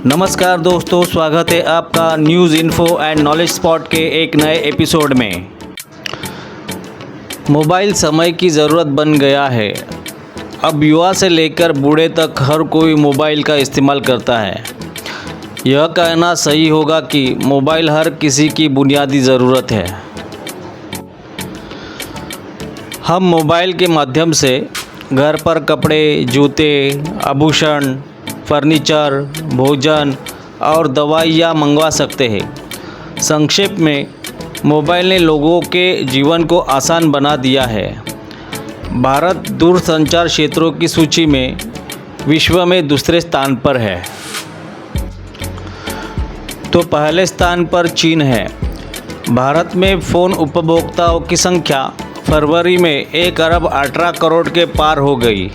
नमस्कार दोस्तों, स्वागत है आपका news info and knowledge spot के एक नए एपिसोड में। मोबाइल समय की ज़रूरत बन गया है। अब युवा से लेकर बूढ़े तक हर कोई मोबाइल का इस्तेमाल करता है। यह कहना सही होगा कि मोबाइल हर किसी की बुनियादी ज़रूरत है। हम मोबाइल के माध्यम से घर पर कपड़े, जूते, आभूषण, फर्नीचर, भोजन और दवाइयाँ मंगवा सकते हैं। संक्षेप में, मोबाइल ने लोगों के जीवन को आसान बना दिया है। भारत दूरसंचार क्षेत्रों की सूची में विश्व में दूसरे स्थान पर है। तो पहले स्थान पर चीन है। भारत में फ़ोन उपभोक्ताओं की संख्या फरवरी में 1 अरब 18 करोड़ के पार हो गई।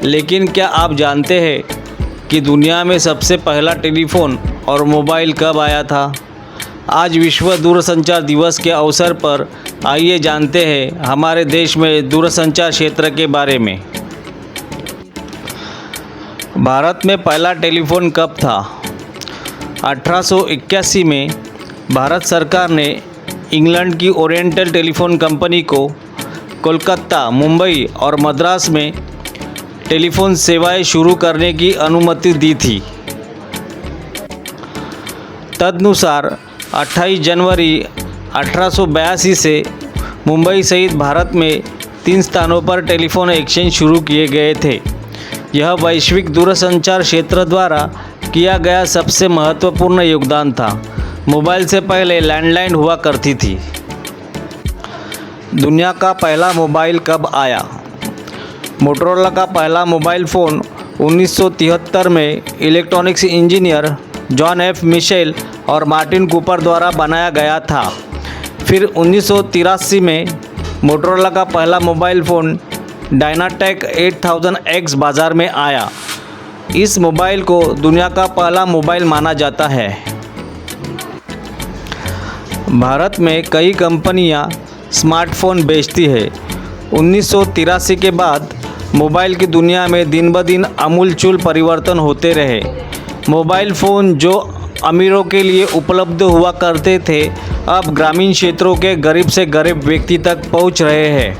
लेकिन क्या आप जानते हैं कि दुनिया में सबसे पहला टेलीफोन और मोबाइल कब आया था? आज विश्व दूरसंचार दिवस के अवसर पर आइए जानते हैं हमारे देश में दूरसंचार क्षेत्र के बारे में। भारत में पहला टेलीफोन कब था? 1881 में भारत सरकार ने इंग्लैंड की ओरिएंटल टेलीफोन कंपनी को कोलकाता, मुंबई और मद्रास में टेलीफोन सेवाएं शुरू करने की अनुमति दी थी। तदनुसार 28 जनवरी 1882 से मुंबई सहित भारत में 3 स्थानों पर टेलीफोन एक्सचेंज शुरू किए गए थे। यह वैश्विक दूरसंचार क्षेत्र द्वारा किया गया सबसे महत्वपूर्ण योगदान था। मोबाइल से पहले लैंडलाइन हुआ करती थी। दुनिया का पहला मोबाइल कब आया? मोटोरोला का पहला मोबाइल फ़ोन 1973 में electronics engineer John F Mitchell और मार्टिन कूपर द्वारा बनाया गया था। फिर 1983 में मोटोरोला का पहला मोबाइल फ़ोन डायनाटेक 8000X बाज़ार में आया। इस मोबाइल को दुनिया का पहला मोबाइल माना जाता है। भारत में कई कंपनियां स्मार्टफ़ोन बेचती है। 1983 के बाद मोबाइल की दुनिया में दिन ब दिन आमूलचूल परिवर्तन होते रहे। मोबाइल फ़ोन जो अमीरों के लिए उपलब्ध हुआ करते थे, अब ग्रामीण क्षेत्रों के गरीब से गरीब व्यक्ति तक पहुंच रहे हैं।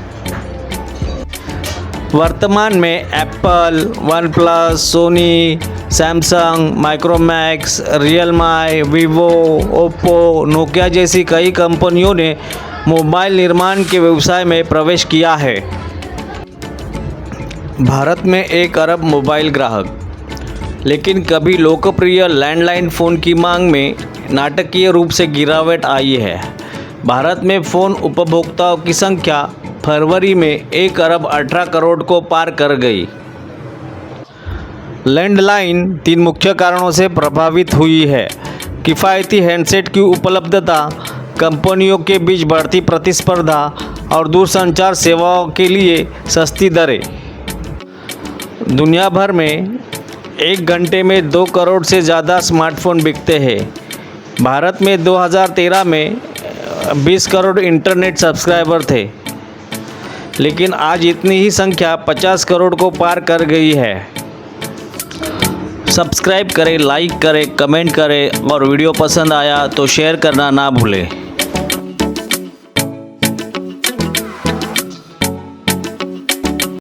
वर्तमान में Apple, OnePlus, Sony, Samsung, Micromax, Realme, Vivo, Oppo, Nokia जैसी कई कंपनियों ने मोबाइल निर्माण के व्यवसाय में प्रवेश किया है। भारत में 1 अरब मोबाइल ग्राहक। लेकिन कभी लोकप्रिय लैंडलाइन फ़ोन की मांग में नाटकीय रूप से गिरावट आई है। भारत में फ़ोन उपभोक्ताओं की संख्या फरवरी में 1 अरब 18 करोड़ को पार कर गई। लैंडलाइन 3 मुख्य कारणों से प्रभावित हुई है: किफ़ायती हैंडसेट की उपलब्धता, कंपनियों के बीच बढ़ती प्रतिस्पर्धा और दूरसंचार सेवाओं के लिए सस्ती दरें। दुनिया भर में 1 घंटे में 2 करोड़ से ज़्यादा स्मार्टफ़ोन बिकते हैं। भारत में 2013 में 20 करोड़ इंटरनेट सब्सक्राइबर थे, लेकिन आज इतनी ही संख्या 50 करोड़ को पार कर गई है। सब्सक्राइब करें, लाइक करें, कमेंट करें और वीडियो पसंद आया तो शेयर करना ना भूलें।